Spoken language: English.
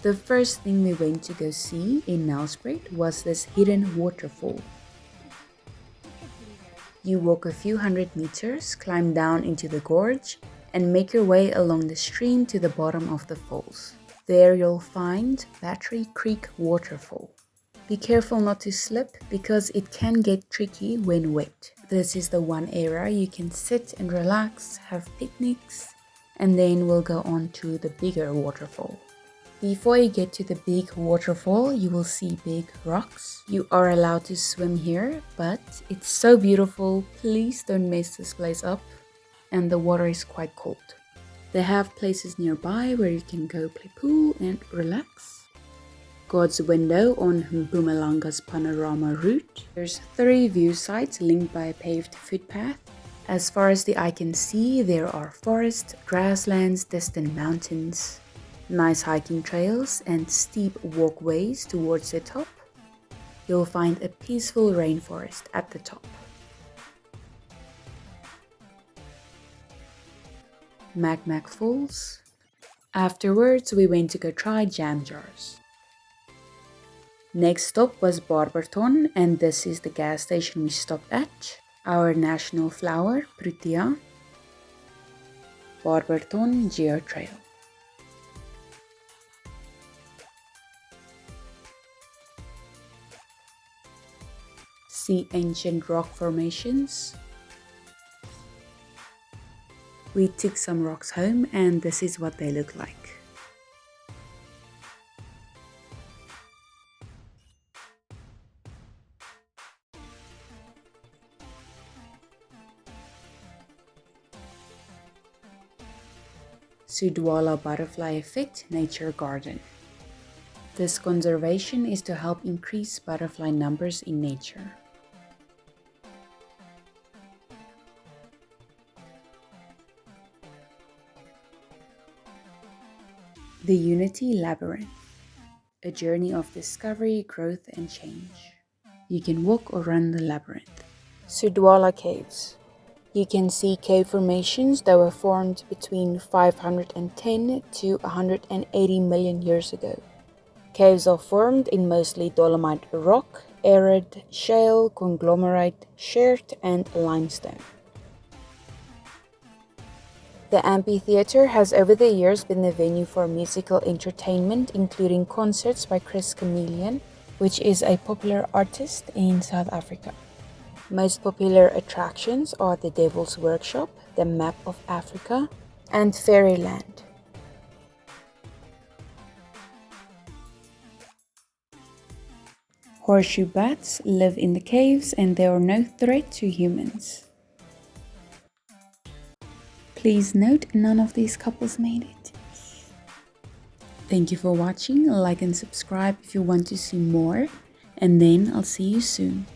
The first thing we went to go see in NELSPRUIT was this hidden waterfall. You walk a few hundred meters, climb down into the gorge, and make your way along the stream to the bottom of the falls. There you'll find Battery Creek Waterfall. Be careful not to slip because it can get tricky when wet. This is the one area you can sit and relax, have picnics, and then we'll go on to the bigger waterfall. Before you get to the big waterfall, you will see big rocks. You are allowed to swim here, but it's so beautiful, please don't mess this place up. And the water is quite cold. They have places nearby where you can go play pool and relax. God's Window on Mpumalanga's panorama route. There's 3 view sites linked by a paved footpath. As far as the eye can see, there are forests, grasslands, distant mountains, nice hiking trails, and steep walkways towards the top. You'll find a peaceful rainforest at the top. Mac Falls. Afterwards, we went to go try jam jars. Next stop was Barberton, and this is the gas station we stopped at. Our national flower, Protea. Barberton Geo Trail. See ancient rock formations. We took some rocks home and this is what they look like. Sudwala Butterfly Effect Nature Garden. This conservation is to help increase butterfly numbers in nature. The Unity Labyrinth, a journey of discovery, growth, and change. You can walk or run the labyrinth. Sudwala Caves. You can see cave formations that were formed between 510 to 180 million years ago. Caves are formed in mostly dolomite rock, arid shale, conglomerate, chert, and limestone. The amphitheater has over the years been the venue for musical entertainment, including concerts by Chris Chameleon, which is a popular artist in South Africa. Most popular attractions are the Devil's Workshop, the Map of Africa, and Fairyland. Horseshoe bats live in the caves and they are no threat to humans. Please note, none of these couples made it. Thank you for watching. Like and subscribe if you want to see more. And then I'll see you soon.